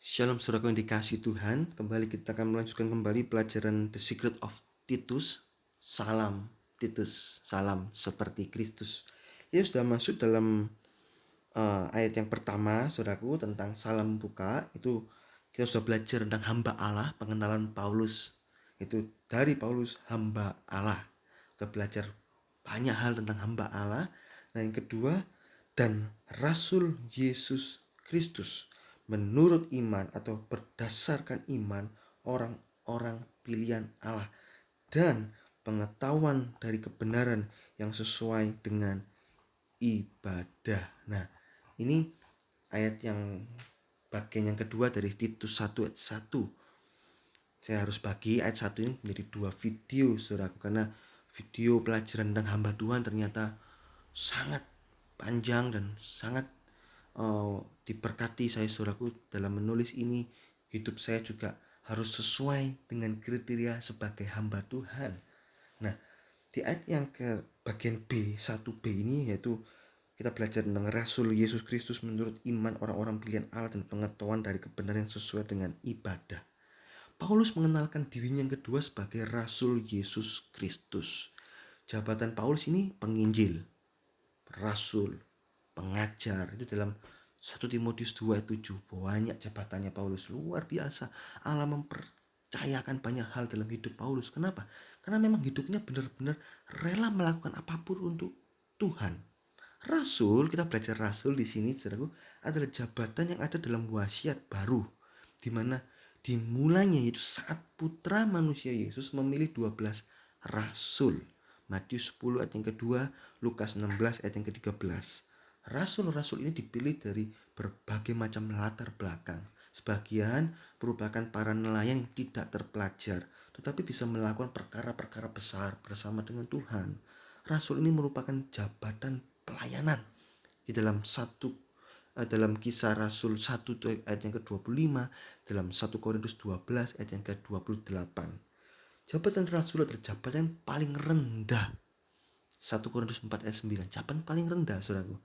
Shalom saudaraku yang dikasihi Tuhan. Kembali kita akan melanjutkan kembali pelajaran The Secret of Titus. Salam Titus, salam seperti Kristus. Ya sudah masuk dalam ayat yang pertama saudaraku tentang salam buka. Itu kita sudah belajar tentang hamba Allah, pengenalan Paulus. Itu dari Paulus hamba Allah. Kita belajar banyak hal tentang hamba Allah. Nah yang kedua, dan Rasul Yesus Kristus menurut iman atau berdasarkan iman orang-orang pilihan Allah dan pengetahuan dari kebenaran yang sesuai dengan ibadah. Nah, ini ayat yang bagian yang kedua dari Titus 1 ayat 1. Saya harus bagi ayat 1 ini menjadi dua video saudaraku, karena video pelajaran tentang hamba Tuhan ternyata sangat panjang dan sangat diberkati saya saudaraku dalam menulis ini. Hidup saya juga harus sesuai dengan kriteria sebagai hamba Tuhan. Nah, di ayat yang ke bagian B, 1B ini yaitu kita belajar tentang Rasul Yesus Kristus menurut iman orang-orang pilihan Allah dan pengetahuan dari kebenaran yang sesuai dengan ibadah. Paulus mengenalkan dirinya yang kedua sebagai Rasul Yesus Kristus. Jabatan Paulus ini penginjil, rasul, pengajar. Itu dalam 1 Timotius 2 ayat 7. Banyak jabatannya Paulus, luar biasa. Allah mempercayakan banyak hal dalam hidup Paulus. Kenapa? Karena memang hidupnya benar-benar rela melakukan apapun untuk Tuhan. Rasul, kita belajar rasul di sini saudaraku, adalah jabatan yang ada dalam wasiat baru, di mana dimulainya itu saat putra manusia Yesus memilih 12 rasul. Matius 10 ayat yang kedua, Lukas 16 ayat yang ke-13. Rasul-rasul ini dipilih dari berbagai macam latar belakang. Sebagian merupakan para nelayan yang tidak terpelajar, tetapi bisa melakukan perkara-perkara besar bersama dengan Tuhan. Rasul ini merupakan jabatan pelayanan. Di dalam kisah Rasul 1 ayat yang ke-25, dalam 1 Korintus 12 ayat yang ke-28. Jabatan Rasul adalah jabatan yang paling rendah. 1 Korintus 4 ayat 9, jabatan paling rendah saudaraku.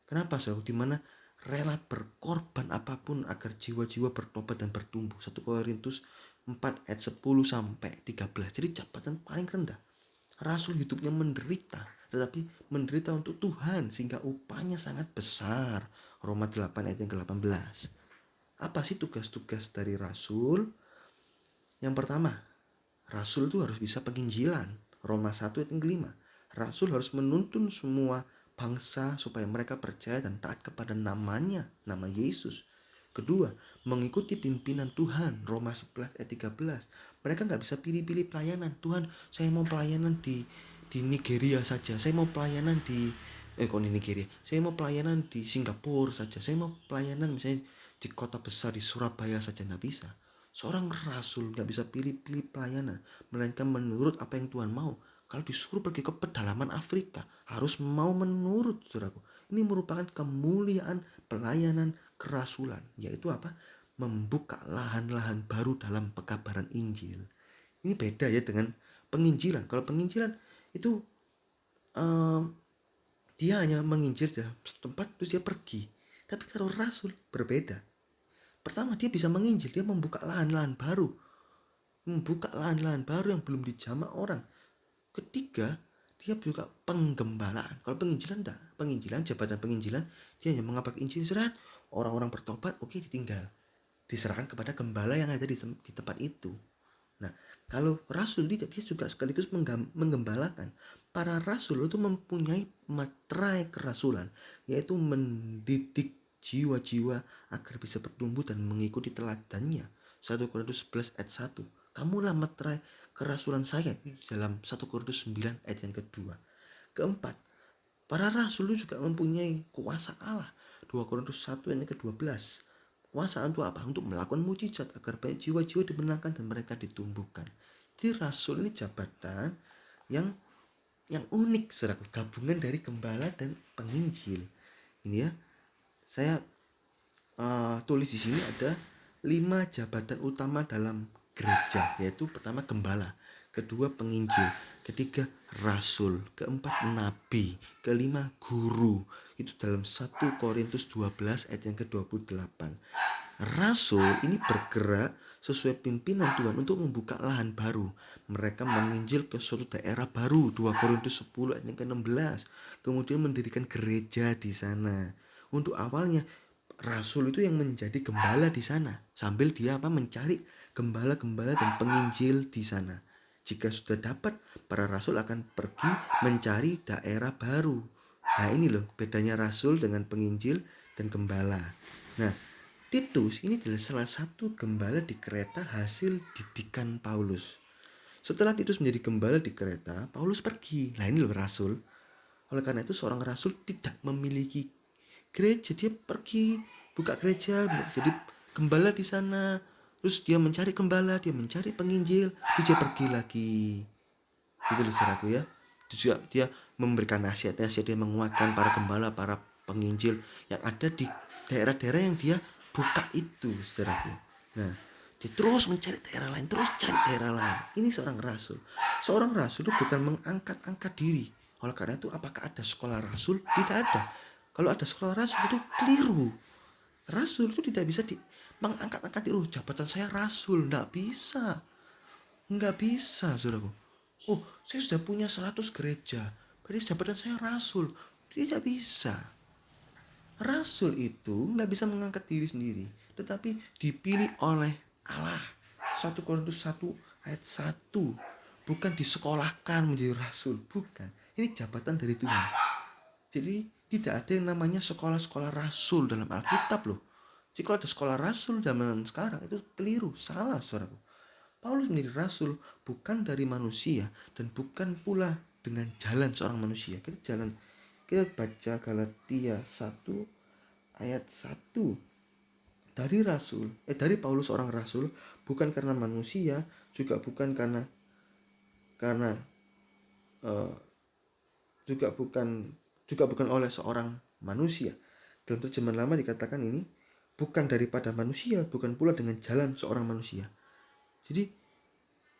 Kenapa saudaraku? Dimana rela berkorban apapun agar jiwa-jiwa bertobat dan bertumbuh. 1 Korintus 4 ayat 10 sampai 13. Jadi jabatan paling rendah. Rasul hidupnya menderita, tetapi menderita untuk Tuhan sehingga upahnya sangat besar. Roma 8 ayat yang ke-18. Apa sih tugas-tugas dari rasul? Yang pertama, rasul itu harus bisa penginjilan. Roma 1 ayat yang ke-5. Rasul harus menuntun semua bangsa supaya mereka percaya dan taat kepada namanya, nama Yesus. Kedua, mengikuti pimpinan Tuhan. Roma 11 ayat 13. Mereka gak bisa pilih-pilih pelayanan. Tuhan, saya mau pelayanan di Nigeria saja. Saya mau pelayanan di Nigeria. Saya mau pelayanan di Singapura saja. Saya mau pelayanan misalnya di kota besar di Surabaya saja. Gak bisa. Seorang rasul gak bisa pilih-pilih pelayanan, melainkan menurut apa yang Tuhan mau. Kalau disuruh pergi ke pedalaman Afrika, harus mau menurut saudaraku. Ini merupakan kemuliaan pelayanan kerasulan, yaitu apa? Membuka lahan-lahan baru dalam pekabaran Injil. Ini beda ya dengan penginjilan. Kalau penginjilan itu dia hanya menginjil dalam tempat terus dia pergi. Tapi kalau rasul berbeda. Pertama, dia bisa menginjil, dia membuka lahan-lahan baru. Membuka lahan-lahan baru yang belum dijamah orang. Ketiga, dia juga penggembalaan. Kalau penginjilan enggak. Penginjilan, jabatan penginjilan, dia hanya mengabarkan Injil serat, orang-orang bertobat, oke, ditinggal. Diserahkan kepada gembala yang ada di tempat itu. Nah, kalau rasul dia juga sekaligus menggembalakan. Para rasul itu mempunyai materai kerasulan, yaitu mendidik jiwa-jiwa agar bisa bertumbuh dan mengikuti teladannya. 1 Korintus 11 ayat 1. Kamulah materai kerasulan saya, dalam 1 Korintus 9 ayat yang kedua. Keempat, para rasul itu juga mempunyai kuasa Allah. 2 Korintus 1 ayat yang ke-12. Kuasa untuk apa? Untuk melakukan mujizat agar banyak jiwa-jiwa dimenangkan dan mereka ditumbuhkan. Jadi rasul ini jabatan yang unik, saudara, gabungan dari gembala dan penginjil. Ini ya, saya tulis di sini ada 5 jabatan utama dalam gereja, yaitu pertama gembala, kedua penginjil, ketiga rasul, keempat nabi, kelima guru. Itu dalam 1 Korintus 12 ayat yang ke-28. Rasul ini bergerak sesuai pimpinan Tuhan untuk membuka lahan baru. Mereka menginjil ke suatu daerah baru, 2 Korintus 10 ayat yang ke-16. Kemudian mendirikan gereja di sana. Untuk awalnya rasul itu yang menjadi gembala di sana, sambil dia mencari gembala-gembala dan penginjil di sana. Jika sudah dapat, para rasul akan pergi mencari daerah baru. Nah, ini loh bedanya rasul dengan penginjil dan gembala. Nah, Titus ini adalah salah satu gembala di Kreta hasil didikan Paulus. Setelah Titus menjadi gembala di Kreta, Paulus pergi. Nah, ini loh rasul. Oleh karena itu seorang rasul tidak memiliki gereja, dia pergi buka gereja, jadi gembala di sana. Terus dia mencari gembala, dia mencari penginjil, terus dia pergi lagi. Itu loh saudaraku ya. Juga dia memberikan nasihat-nasihat, dia menguatkan para gembala, para penginjil yang ada di daerah-daerah yang dia buka itu, saudaraku. Nah, dia terus mencari daerah lain, terus cari daerah lain. Ini seorang rasul. Seorang rasul itu bukan mengangkat-angkat diri. Oleh karena itu, apakah ada sekolah rasul? Tidak ada. Kalau ada sekolah rasul itu keliru. Rasul itu tidak bisa mengangkat-angkat diri. Oh, jabatan saya rasul. Tidak bisa. Nggak bisa, saudaraku. Oh, saya sudah punya 100 gereja. Berarti jabatan saya rasul. Tidak bisa. Rasul itu nggak bisa mengangkat diri sendiri, tetapi dipilih oleh Allah. 1 Korintus 1 ayat 1. Bukan disekolahkan menjadi rasul, bukan. Ini jabatan dari Tuhan. Jadi tidak ada yang namanya sekolah-sekolah rasul dalam Alkitab loh. Jika ada sekolah rasul zaman sekarang itu keliru, salah saudaraku. Paulus menjadi rasul bukan dari manusia dan bukan pula dengan jalan seorang manusia. Kita baca Galatia 1 ayat 1. Dari Paulus seorang rasul bukan karena manusia, juga bukan karena eh, juga bukan oleh seorang manusia. Dalam terjemahan lama dikatakan ini bukan daripada manusia, bukan pula dengan jalan seorang manusia. Jadi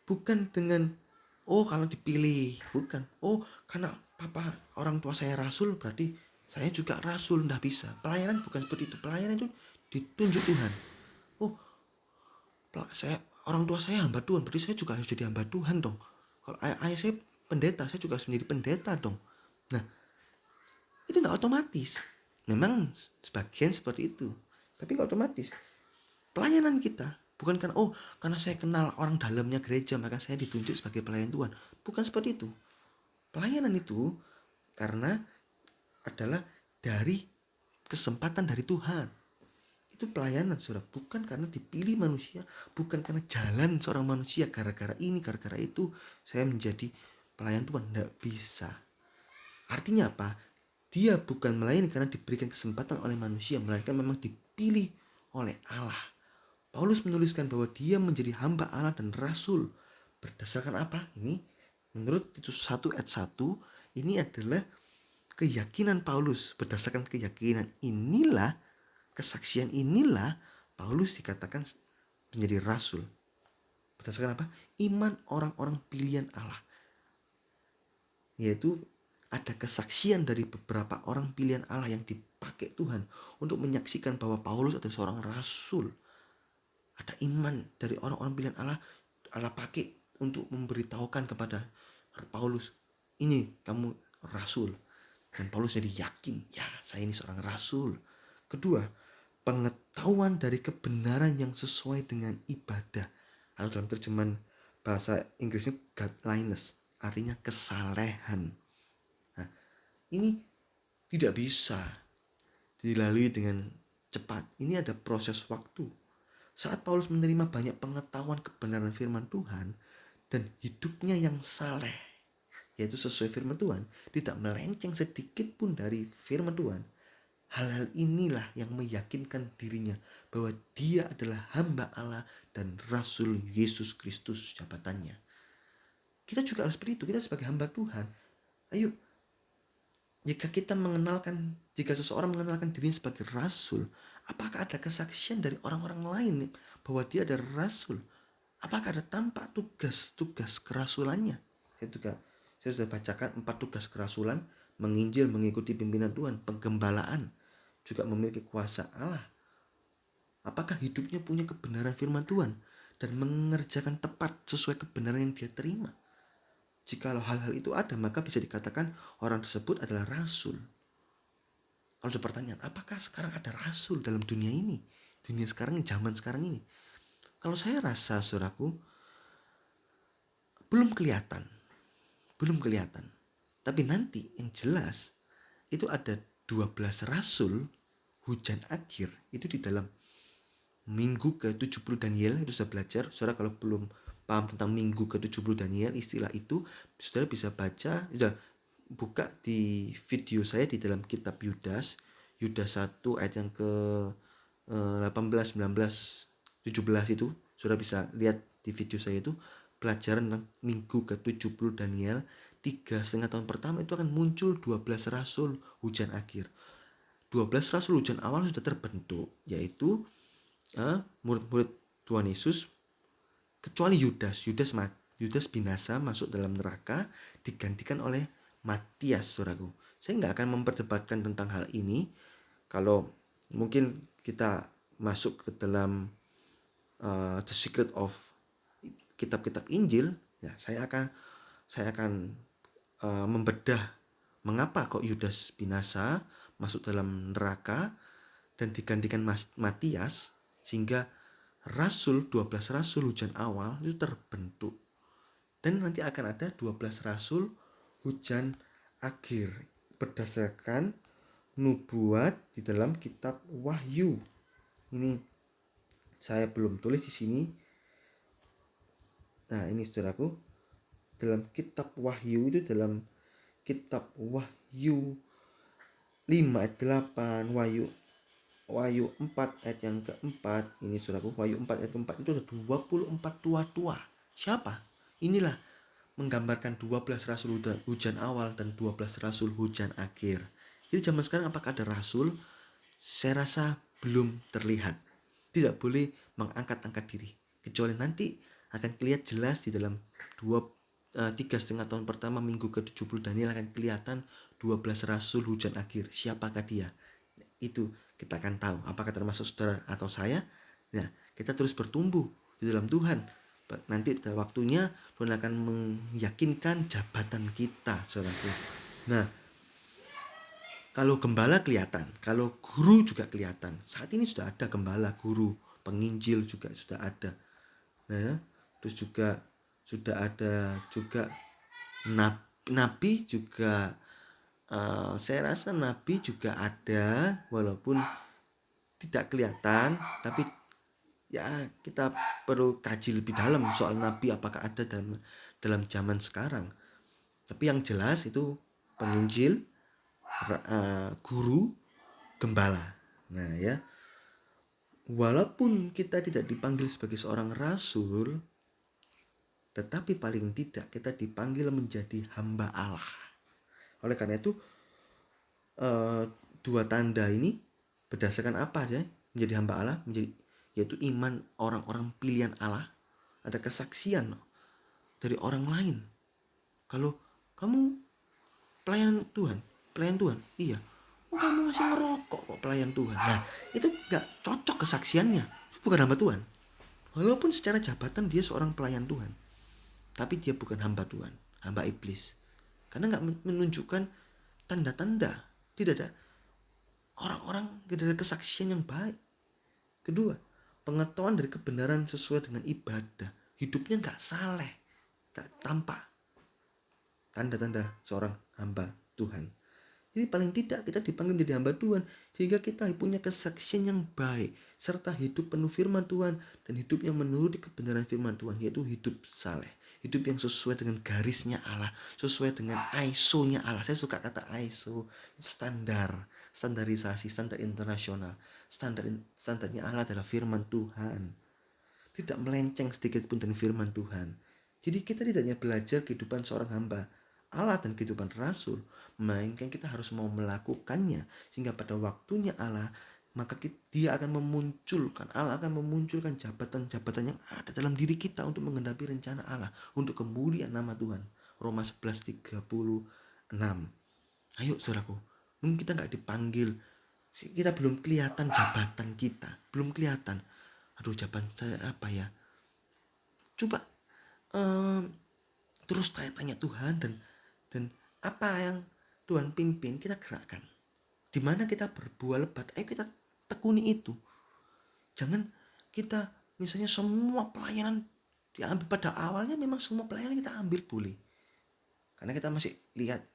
bukan dengan kalau dipilih, bukan. Karena papa orang tua saya rasul berarti saya juga rasul, nggak bisa. Pelayanan bukan seperti itu. Pelayanan itu ditunjuk Tuhan. Oh, saya orang tua saya hamba Tuhan, berarti saya juga harus jadi hamba Tuhan dong. Kalau ayah saya pendeta, saya juga harus menjadi pendeta dong. Nah, itu nggak otomatis. Memang sebagian seperti itu, tapi nggak otomatis. Pelayanan kita bukan karena saya kenal orang dalamnya gereja maka saya ditunjuk sebagai pelayan Tuhan. Bukan seperti itu. Pelayanan itu karena adalah dari kesempatan dari Tuhan. Itu pelayanan saudara, bukan karena dipilih manusia, bukan karena jalan seorang manusia gara-gara ini gara-gara itu saya menjadi pelayan Tuhan. Tidak bisa. Artinya apa? Dia bukan melayani karena diberikan kesempatan oleh manusia, melainkan memang dipilih oleh Allah. Paulus menuliskan bahwa dia menjadi hamba Allah dan rasul. Berdasarkan apa? Ini menurut Titus 1 ayat 1, ini adalah keyakinan Paulus. Berdasarkan keyakinan inilah, kesaksian inilah Paulus dikatakan menjadi rasul. Berdasarkan apa? Iman orang-orang pilihan Allah. Yaitu ada kesaksian dari beberapa orang pilihan Allah yang dipakai Tuhan untuk menyaksikan bahwa Paulus adalah seorang rasul. Ada iman dari orang-orang pilihan Allah, Allah pakai untuk memberitahukan kepada Paulus, ini kamu rasul. Dan Paulus jadi yakin, ya saya ini seorang rasul. Kedua, pengetahuan dari kebenaran yang sesuai dengan ibadah. Atau dalam terjemahan bahasa Inggrisnya godliness, artinya kesalehan. Nah, ini tidak bisa dilalui dengan cepat. Ini ada proses waktu. Saat Paulus menerima banyak pengetahuan kebenaran firman Tuhan dan hidupnya yang saleh, yaitu sesuai firman Tuhan, tidak melenceng sedikit pun dari firman Tuhan. Hal-hal inilah yang meyakinkan dirinya bahwa dia adalah hamba Allah dan Rasul Yesus Kristus jabatannya. Kita juga harus seperti itu, kita sebagai hamba Tuhan. Ayo, jika seseorang mengenalkan dirinya sebagai rasul, apakah ada kesaksian dari orang-orang lain bahwa dia adalah rasul? Apakah ada tampak tugas-tugas kerasulannya? Saya sudah bacakan 4 tugas kerasulan: menginjil, mengikuti pimpinan Tuhan, penggembalaan, juga memiliki kuasa Allah. Apakah hidupnya punya kebenaran firman Tuhan dan mengerjakan tepat sesuai kebenaran yang dia terima? Jika hal-hal itu ada, maka bisa dikatakan orang tersebut adalah rasul. Kalau ada pertanyaan, apakah sekarang ada rasul dalam dunia ini? Dunia sekarang, zaman sekarang ini. Kalau saya rasa, saudaraku, belum kelihatan. Belum kelihatan. Tapi nanti yang jelas, itu ada 12 rasul hujan akhir. Itu di dalam minggu ke-70 Daniel, itu sudah belajar. Saudara kalau belum paham tentang minggu ke-70 Daniel, istilah itu, saudara bisa baca, sudah buka di video saya di dalam kitab Yudas 1 ayat yang ke 18, 19, 17 itu. Saudara bisa lihat di video saya itu pelajaran tentang minggu ke-70 Daniel. 3,5 tahun pertama itu akan muncul 12 rasul hujan akhir. 12 rasul hujan awal sudah terbentuk, yaitu murid-murid Tuhan Yesus, kecuali Yudas. Yudas binasa, masuk dalam neraka, digantikan oleh Matias, saudaraku. Saya nggak akan memperdebatkan tentang hal ini. Kalau mungkin kita masuk ke dalam The Secret of kitab-kitab Injil, ya saya akan membedah mengapa kok Yudas binasa, masuk dalam neraka dan digantikan Matias, sehingga 12 rasul hujan awal itu terbentuk. Dan nanti akan ada 12 rasul hujan akhir berdasarkan nubuat di dalam kitab Wahyu. Ini saya belum tulis di sini. Nah, ini saudaraku, dalam kitab Wahyu itu, dalam kitab Wahyu 5 ayat 8, Wahyu 4 ayat yang keempat, ini saudaraku, Wahyu 4 ayat keempat itu ada 24 tua-tua. Siapa? Inilah menggambarkan 12 rasul hujan awal dan 12 rasul hujan akhir. Jadi zaman sekarang apakah ada rasul? Saya rasa belum terlihat. Tidak boleh mengangkat-angkat diri, kecuali nanti akan kelihatan jelas di dalam 3,5 tahun pertama minggu ke-70 Daniel akan kelihatan 12 rasul hujan akhir. Siapakah dia? Itu kita akan tahu apakah termasuk saudara atau saya. Nah, kita terus bertumbuh di dalam Tuhan. Nanti pada waktunya Tuhan akan meyakinkan jabatan kita, saudaraku. Nah, kalau gembala kelihatan, kalau guru juga kelihatan. Saat ini sudah ada gembala, guru, penginjil juga sudah ada. Nah, terus juga sudah ada juga nabi juga. Saya rasa nabi juga ada, walaupun tidak kelihatan, tapi ya kita perlu kaji lebih dalam soal nabi, apakah ada dalam zaman sekarang. Tapi yang jelas itu penginjil, guru, gembala. Nah ya, walaupun kita tidak dipanggil sebagai seorang rasul, tetapi paling tidak kita dipanggil menjadi hamba Allah. Oleh karena itu, dua tanda ini berdasarkan apa aja menjadi hamba Allah, yaitu iman orang-orang pilihan Allah. Ada kesaksian dari orang lain. Kalau kamu pelayan Tuhan, iya. Kamu masih ngerokok kok pelayan Tuhan. Nah, itu gak cocok kesaksiannya. Bukan hamba Tuhan. Walaupun secara jabatan dia seorang pelayan Tuhan, tapi dia bukan hamba Tuhan, hamba iblis. Karena gak menunjukkan tanda-tanda. Tidak ada orang-orang, tidak ada kesaksian yang baik. Kedua, pengetahuan dari kebenaran sesuai dengan ibadah. Hidupnya gak saleh, gak tampak tanda-tanda seorang hamba Tuhan. Jadi paling tidak kita dipanggil menjadi hamba Tuhan, sehingga kita punya kesaksian yang baik, serta hidup penuh firman Tuhan, dan hidup yang menuruti kebenaran firman Tuhan, yaitu hidup saleh. Hidup yang sesuai dengan garisnya Allah, sesuai dengan ISO-nya Allah. Saya suka kata ISO, standarisasi, standar internasional. Standarnya Allah adalah firman Tuhan. Tidak melenceng sedikit pun dari firman Tuhan. Jadi kita tidak hanya belajar kehidupan seorang hamba Allah dan kehidupan rasul, melainkan kita harus mau melakukannya, sehingga pada waktunya Allah, maka Allah akan memunculkan jabatan-jabatan yang ada dalam diri kita untuk menggenapi rencana Allah, untuk kemuliaan nama Tuhan. Roma 11:36. Ayo saudaraku, mungkin kita gak dipanggil Kita belum kelihatan jabatan kita, belum kelihatan. Aduh, jabatan saya apa ya? Coba terus tanya-tanya Tuhan, dan apa yang Tuhan pimpin kita gerakkan. Di mana kita berbuah lebat, ayo kita tekuni itu. Jangan kita misalnya semua pelayanan diambil, pada awalnya memang semua pelayanan kita ambil boleh. Karena kita masih lihat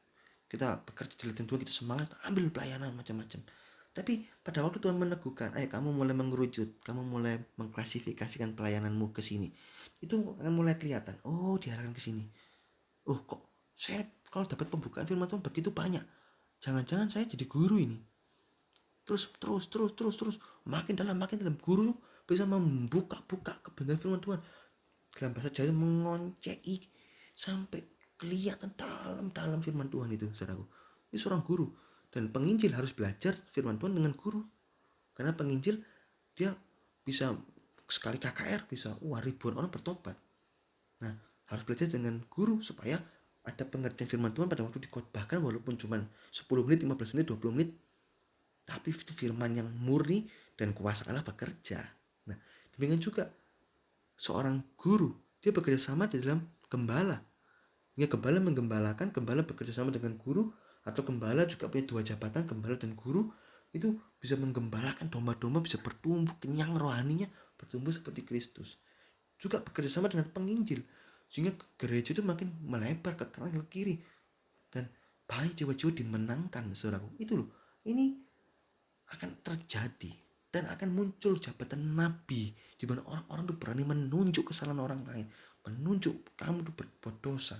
kita bekerja di ladang Tuhan, kita semangat ambil pelayanan macam-macam. Tapi pada waktu Tuhan meneguhkan, ayo kamu mulai mengerucut, kamu mulai mengklasifikasikan pelayananmu ke sini, itu akan mulai kelihatan. Oh, diarahkan ke sini. Oh, kok saya kalau dapat pembukaan firman Tuhan begitu banyak, jangan-jangan saya jadi guru ini. Terus makin dalam guru bisa membuka-buka kebenaran firman Tuhan. Dalam bahasa Jawa mengoncei sampai kelihatan dalam firman Tuhan itu, saudaraku. Ini seorang guru, dan penginjil harus belajar firman Tuhan dengan guru. Karena penginjil dia bisa sekali KKR bisa ribuan orang bertobat. Nah, harus belajar dengan guru supaya ada pengertian firman Tuhan pada waktu dikotbahkan, walaupun cuma 10 menit, 15 menit, 20 menit. Tapi itu firman yang murni dan kuasa Allah bekerja. Nah, demikian juga seorang guru, dia bekerja sama di dalam gembala. Ya, gembala menggembalakan, gembala bekerja sama dengan guru, atau gembala juga punya dua jabatan, gembala dan guru. Itu bisa menggembalakan domba-domba, bisa bertumbuh kenyang rohaninya, bertumbuh seperti Kristus. Juga bekerja sama dengan penginjil, sehingga gereja itu makin melebar ke kanan ke kiri, dan banyak jiwa-jiwa dimenangkan, saudaraku. Itu loh, ini akan terjadi, dan akan muncul jabatan nabi, di mana orang-orang itu berani menunjuk kesalahan orang lain, menunjuk kamu itu berbuat dosa,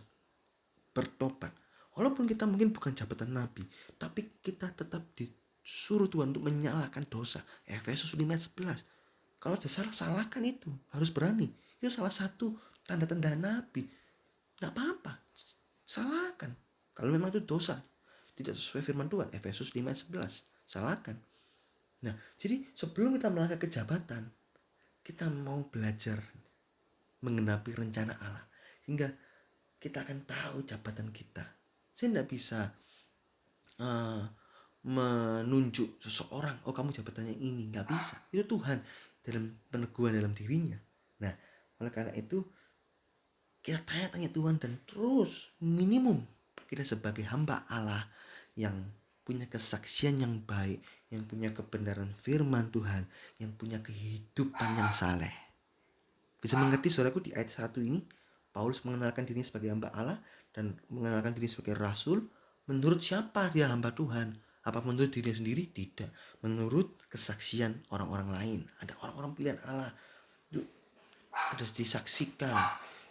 bertobat. Walaupun kita mungkin bukan jabatan nabi, tapi kita tetap disuruh Tuhan untuk menyalahkan dosa. Efesus 5 ayat 11. Kalau ada salah, salahkan itu, harus berani. Itu salah satu tanda-tanda nabi. Tidak apa-apa, salahkan. Kalau memang itu dosa, tidak sesuai firman Tuhan, Efesus 5 ayat 11, salahkan. Nah, jadi sebelum kita melangkah ke jabatan, kita mau belajar menggenapi rencana Allah, sehingga kita akan tahu jabatan kita. Saya tidak bisa menunjuk seseorang, oh kamu jabatannya ini, nggak bisa. Itu Tuhan dalam peneguhan dalam dirinya. Nah, oleh karena itu kita tanya-tanya Tuhan, dan terus minimum kita sebagai hamba Allah yang punya kesaksian yang baik, yang punya kebenaran firman Tuhan, yang punya kehidupan yang saleh. Bisa mengerti saudaraku, di ayat 1 ini Paulus mengenalkan dirinya sebagai hamba Allah dan mengenalkan dirinya sebagai rasul. Menurut siapa dia hamba Tuhan? Apa menurut dirinya sendiri? Tidak. Menurut kesaksian orang-orang lain. Ada orang-orang pilihan Allah, itu harus disaksikan.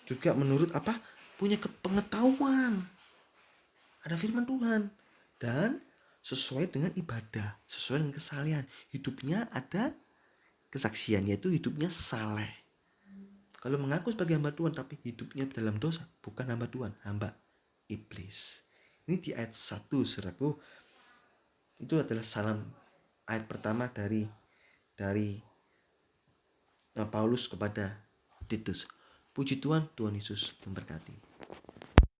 Juga menurut apa? Punya kepengetahuan. Ada firman Tuhan. Dan sesuai dengan ibadah, sesuai dengan kesalehan. Hidupnya ada kesaksian, yaitu hidupnya saleh. Kalau mengaku sebagai hamba Tuhan tapi hidupnya dalam dosa, bukan hamba Tuhan, hamba iblis. Ini di ayat 1, saudaraku. Itu adalah salam ayat pertama dari Paulus kepada Titus. Puji Tuhan, Tuhan Yesus memberkati.